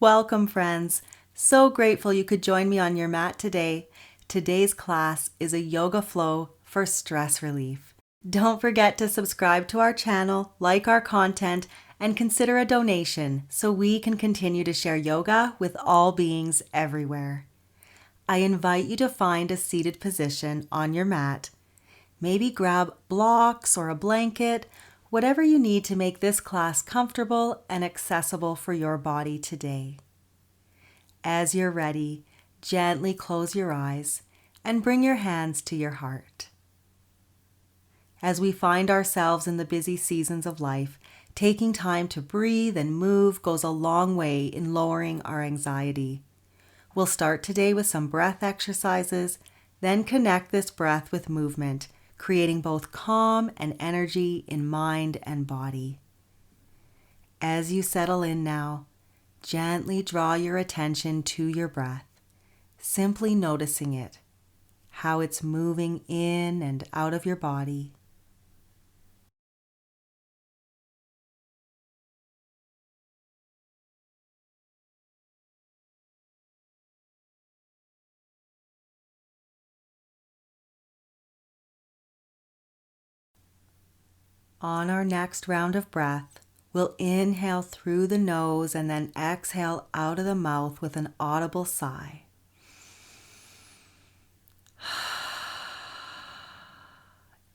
Welcome, friends. So grateful you could join me on your mat today. Today's class is a yoga flow for stress relief. Don't forget to subscribe to our channel, like our content, and consider a donation so we can continue to share yoga with all beings everywhere. I invite you to find a seated position on your mat. Maybe grab blocks or a blanket, whatever you need to make this class comfortable and accessible for your body today. As you're ready, gently close your eyes and bring your hands to your heart. As we find ourselves in the busy seasons of life, taking time to breathe and move goes a long way in lowering our anxiety. We'll start today with some breath exercises, then connect this breath with movement, creating both calm and energy in mind and body. As you settle in now, gently draw your attention to your breath, simply noticing it, how it's moving in and out of your body. On our next round of breath, we'll inhale through the nose and then exhale out of the mouth with an audible sigh.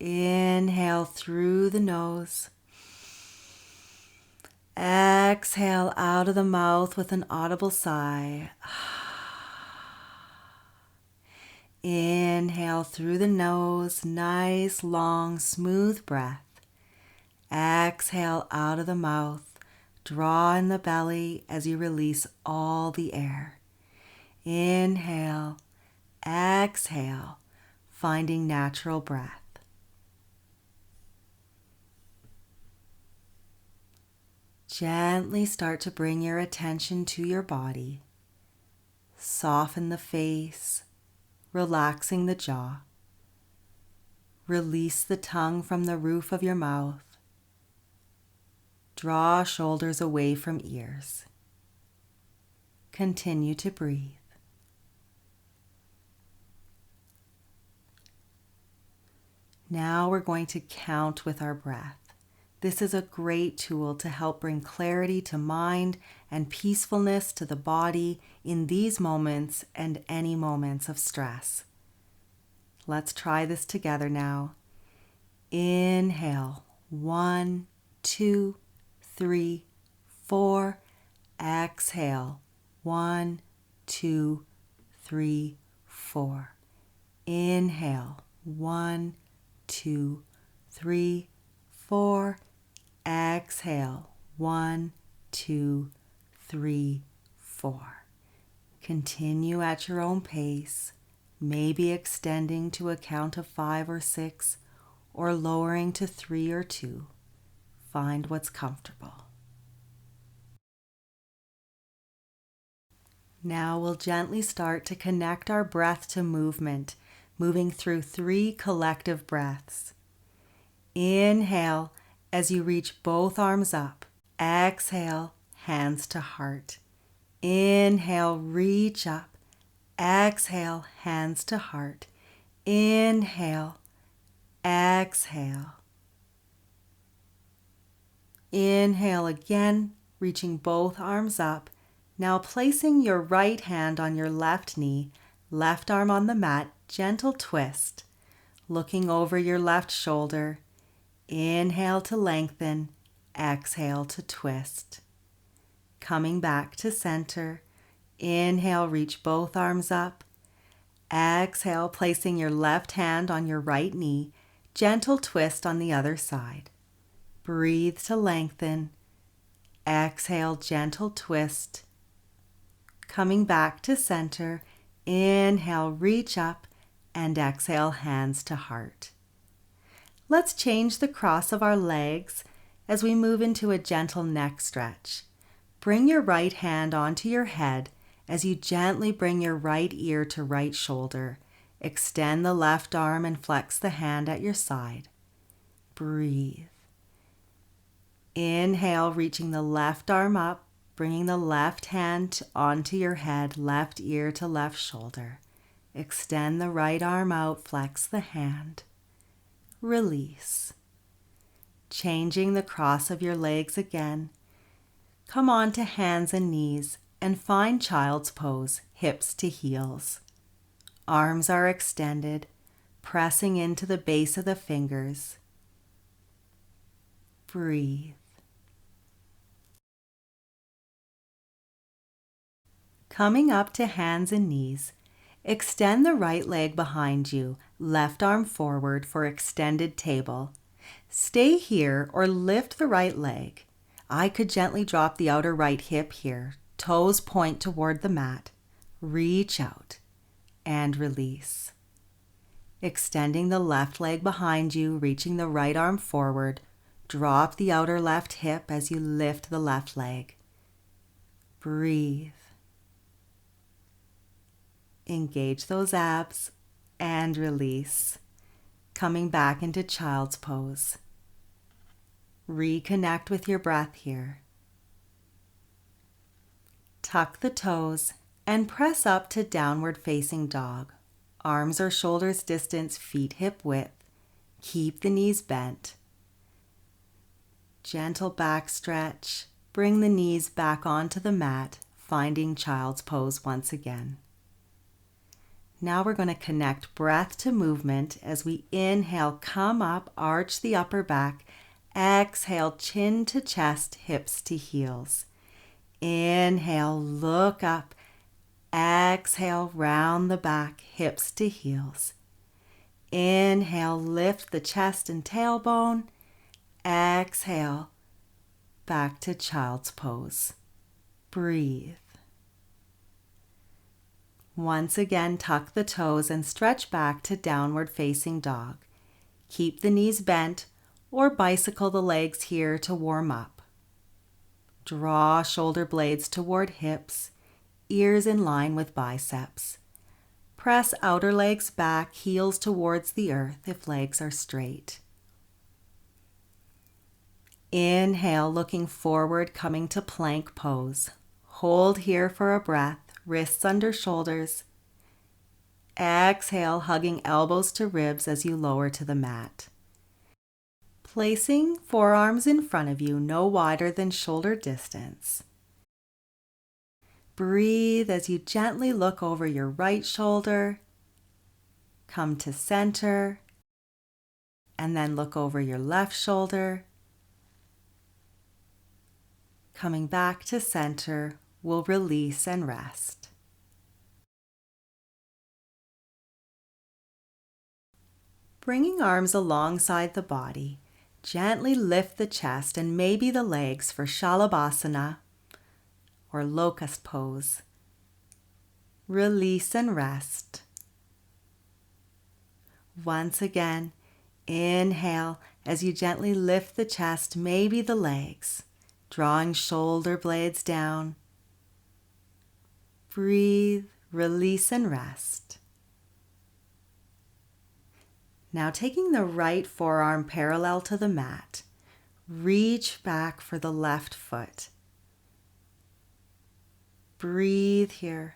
Inhale through the nose. Exhale out of the mouth with an audible sigh. Inhale through the nose, nice, long, smooth breath. Exhale out of the mouth, draw in the belly as you release all the air. Inhale, exhale, finding natural breath. Gently start to bring your attention to your body. Soften the face, relaxing the jaw. Release the tongue from the roof of your mouth. Draw shoulders away from ears. Continue to breathe. Now we're going to count with our breath. This is a great tool to help bring clarity to mind and peacefulness to the body in these moments and any moments of stress. Let's try this together now. Inhale, 1, 2, 3, 4. Exhale, 1, 2, 3, 4. Inhale, 1, 2, 3, 4. Exhale, 1, 2, 3, 4. Continue at your own pace, maybe extending to a count of 5 or 6, or lowering to 3 or 2. Find what's comfortable. Now we'll gently start to connect our breath to movement, moving through 3 collective breaths. Inhale as you reach both arms up. Exhale, hands to heart. Inhale, reach up. Exhale, hands to heart. Inhale, exhale. Inhale again, reaching both arms up. Now placing your right hand on your left knee, left arm on the mat, gentle twist. Looking over your left shoulder. Inhale to lengthen, exhale to twist. Coming back to center. Inhale, reach both arms up. Exhale, placing your left hand on your right knee, gentle twist on the other side. Breathe to lengthen. Exhale, gentle twist. Coming back to center. Inhale, reach up, and exhale, hands to heart. Let's change the cross of our legs as we move into a gentle neck stretch. Bring your right hand onto your head as you gently bring your right ear to right shoulder. Extend the left arm and flex the hand at your side. Breathe. Inhale, reaching the left arm up, Bringing the left hand onto your head, left ear to left shoulder. Extend the right arm out, flex the hand. Release. Changing the cross of your legs again. Come on to hands and knees and find child's pose, hips to heels. Arms are extended, pressing into the base of the fingers. Breathe. Coming up to hands and knees, extend the right leg behind you, left arm forward for extended table. Stay here or lift the right leg. I could gently drop the outer right hip here. Toes point toward the mat. Reach out and release. Extending the left leg behind you, reaching the right arm forward. Drop the outer left hip as you lift the left leg. Breathe. Engage those abs and release. Coming back into child's pose. Reconnect with your breath here. Tuck the toes and press up to downward facing dog. Arms or shoulders distance, feet hip width. Keep the knees bent. Gentle back stretch. Bring the knees back onto the mat, finding child's pose once again. Now we're going to connect breath to movement as we inhale, come up, arch the upper back. Exhale, chin to chest, hips to heels. Inhale, look up. Exhale, round the back, hips to heels. Inhale, lift the chest and tailbone. Exhale, back to child's pose. Breathe. Once again, tuck the toes and stretch back to downward facing dog. Keep the knees bent or bicycle the legs here to warm up. Draw shoulder blades toward hips, ears in line with biceps. Press outer legs back, heels towards the earth if legs are straight. Inhale, looking forward, coming to plank pose. Hold here for a breath. Wrists under shoulders. Exhale, hugging elbows to ribs as you lower to the mat. Placing forearms in front of you, no wider than shoulder distance. Breathe as you gently look over your right shoulder. Come to center. And then look over your left shoulder. Coming back to center, we'll release and rest. Bringing arms alongside the body, gently lift the chest and maybe the legs for Shalabhasana or locust pose. Release and rest. Once again, inhale as you gently lift the chest, maybe the legs, drawing shoulder blades down. Breathe, release and rest. Now taking the right forearm parallel to the mat, reach back for the left foot. Breathe here,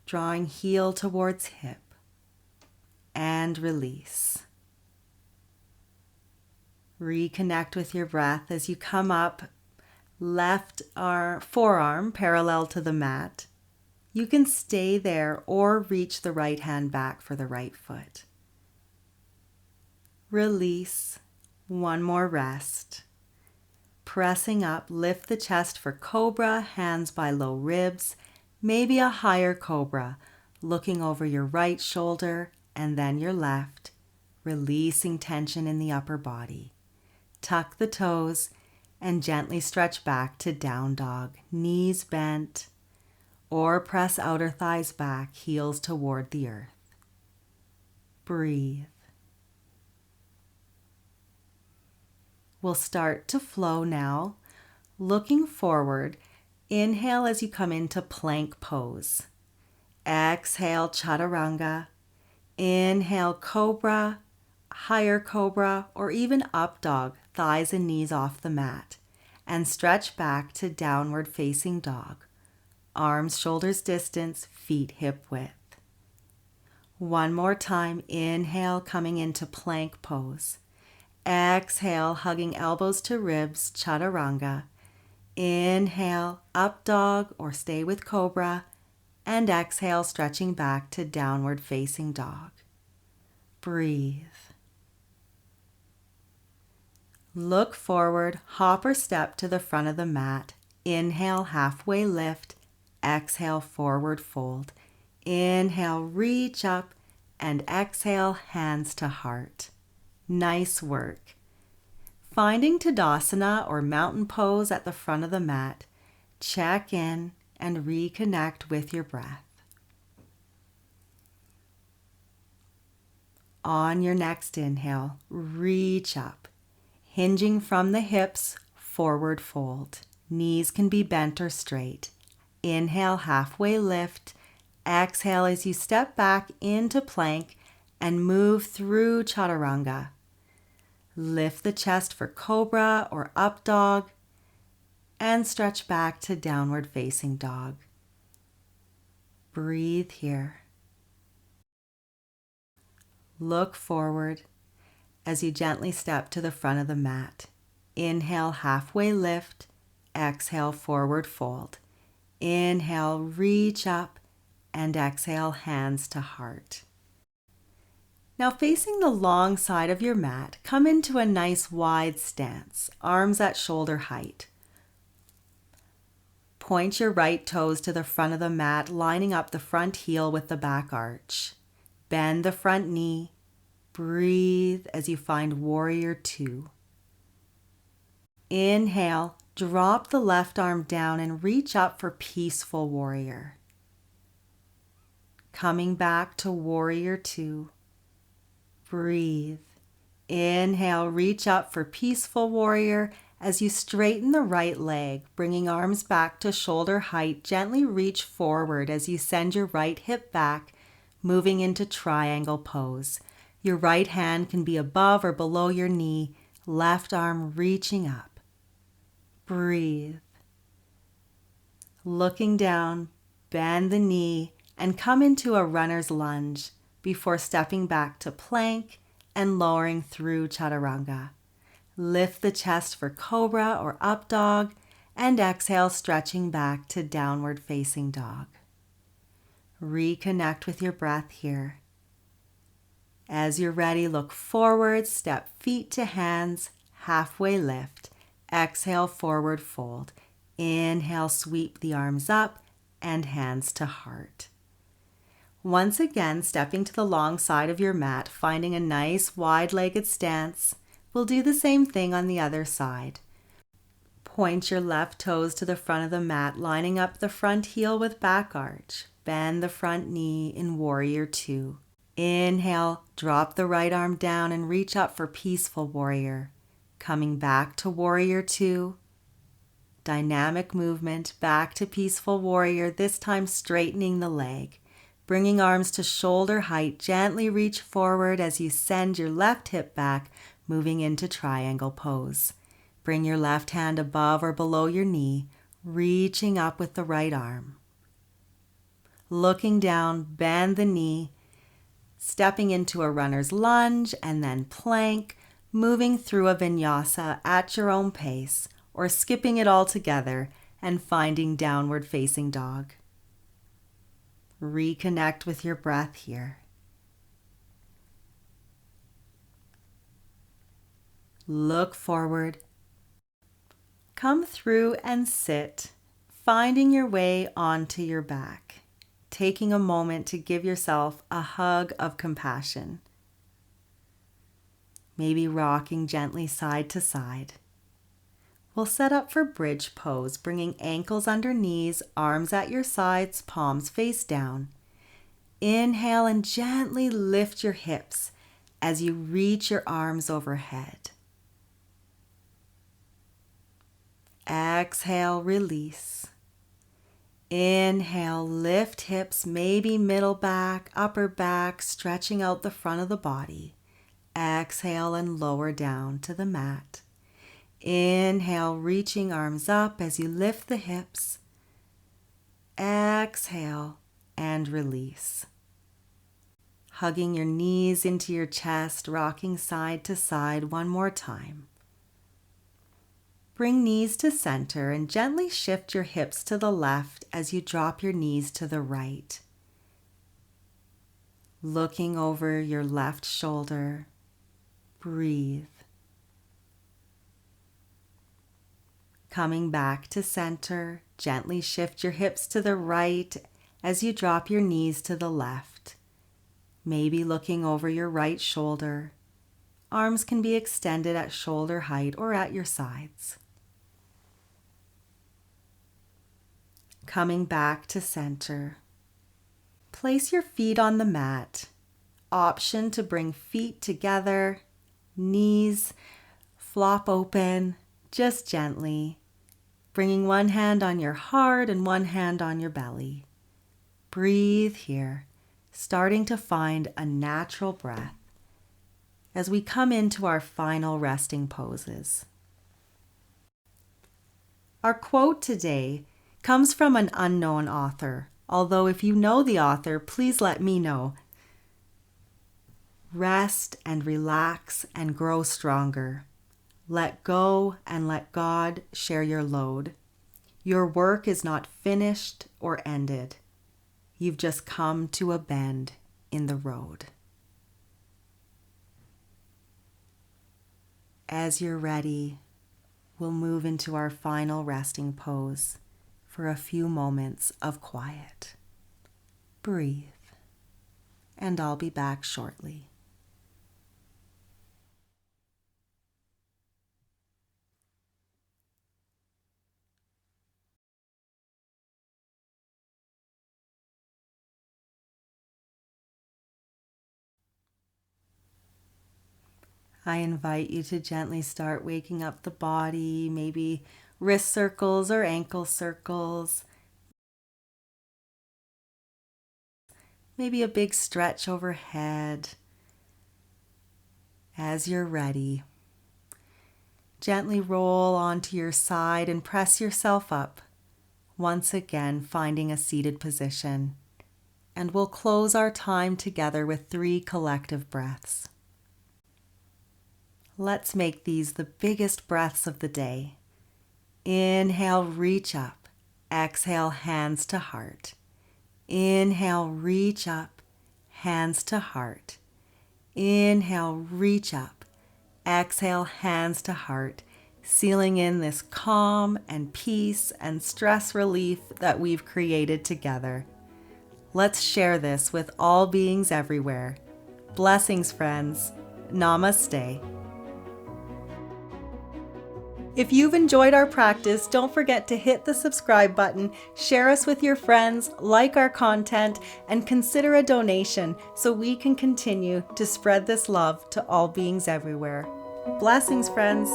drawing heel towards hip, and release. Reconnect with your breath as you come up, left forearm parallel to the mat. You can stay there or reach the right hand back for the right foot. Release. One more rest. Pressing up, lift the chest for cobra, hands by low ribs, maybe a higher cobra, looking over your right shoulder and then your left, releasing tension in the upper body. Tuck the toes and gently stretch back to down dog, knees bent, or press outer thighs back, heels toward the earth. Breathe. We'll start to flow now, looking forward. Inhale as you come into plank pose. Exhale, chaturanga. Inhale, cobra, higher cobra, or even up dog, thighs and knees off the mat. and stretch back to downward facing dog. Arms, shoulders distance, feet hip width. One more time, inhale, coming into plank pose. Exhale, hugging elbows to ribs, chaturanga. Inhale, up dog or stay with cobra. And exhale, stretching back to downward facing dog. Breathe. Look forward, hop or step to the front of the mat. Inhale, halfway lift. Exhale, forward fold. Inhale, reach up, and exhale, hands to heart. Nice work. Finding Tadasana or mountain pose at the front of the mat, check in and reconnect with your breath. On your next inhale, reach up, hinging from the hips, forward fold. Knees can be bent or straight. Inhale, halfway lift. Exhale as you step back into plank and move through chaturanga. Lift the chest for cobra or up dog and stretch back to downward facing dog. Breathe here. Look forward as you gently step to the front of the mat. Inhale, halfway lift. Exhale, forward fold. Inhale, reach up. And exhale, hands to heart. Now facing the long side of your mat, come into a nice wide stance, arms at shoulder height. Point your right toes to the front of the mat, lining up the front heel with the back arch. Bend the front knee. Breathe as you find warrior two. Inhale, drop the left arm down and reach up for peaceful warrior. Coming back to warrior two. Breathe. Inhale, reach up for peaceful warrior as you straighten the right leg, bringing arms back to shoulder height. Gently reach forward as you send your right hip back, moving into triangle pose. Your right hand can be above or below your knee, left arm reaching up. Breathe. Looking down, bend the knee, and come into a runner's lunge before stepping back to plank and lowering through chaturanga. Lift the chest for cobra or up dog and exhale, stretching back to downward facing dog. Reconnect with your breath here. As you're ready, look forward, step feet to hands, halfway lift. Exhale, forward fold. Inhale, sweep the arms up and hands to heart. Once again, stepping to the long side of your mat, finding a nice wide-legged stance. We'll do the same thing on the other side. Point your left toes to the front of the mat, lining up the front heel with back arch. Bend the front knee in warrior two. Inhale, drop the right arm down and reach up for peaceful warrior. Coming back to warrior two. Dynamic movement back to peaceful warrior, this time straightening the leg. Bringing arms to shoulder height, gently reach forward as you send your left hip back, moving into triangle pose. Bring your left hand above or below your knee, reaching up with the right arm. Looking down, bend the knee, stepping into a runner's lunge and then plank, moving through a vinyasa at your own pace, or skipping it all together and finding downward facing dog. Reconnect with your breath here. Look forward. Come through and sit, finding your way onto your back, taking a moment to give yourself a hug of compassion. Maybe rocking gently side to side. We'll set up for bridge pose, bringing ankles under knees, arms at your sides, palms face down. Inhale and gently lift your hips as you reach your arms overhead. Exhale, release. Inhale, lift hips, maybe middle back, upper back, stretching out the front of the body. Exhale and lower down to the mat. Inhale, reaching arms up as you lift the hips. Exhale and release. Hugging your knees into your chest, rocking side to side one more time. Bring knees to center and gently shift your hips to the left as you drop your knees to the right. Looking over your left shoulder, breathe. Coming back to center, gently shift your hips to the right as you drop your knees to the left. Maybe looking over your right shoulder. Arms can be extended at shoulder height or at your sides. Coming back to center. Place your feet on the mat. Option to bring feet together, knees flop open, just gently. Bringing one hand on your heart and one hand on your belly. Breathe here, starting to find a natural breath as we come into our final resting poses. Our quote today comes from an unknown author, although if you know the author, please let me know. Rest and relax and grow stronger. Let go and let God share your load. Your work is not finished or ended. You've just come to a bend in the road. As you're ready, we'll move into our final resting pose for a few moments of quiet. Breathe, and I'll be back shortly. I invite you to gently start waking up the body, maybe wrist circles or ankle circles. Maybe a big stretch overhead. As you're ready, gently roll onto your side and press yourself up, once again finding a seated position. And we'll close our time together with 3 collective breaths. Let's make these the biggest breaths of the day. Inhale, reach up. Exhale, hands to heart. Inhale, reach up. Hands to heart. Inhale, reach up. Exhale, hands to heart. Sealing in this calm and peace and stress relief that we've created together. Let's share this with all beings everywhere. Blessings, friends. Namaste. If you've enjoyed our practice, don't forget to hit the subscribe button, share us with your friends, like our content, and consider a donation so we can continue to spread this love to all beings everywhere. Blessings, friends.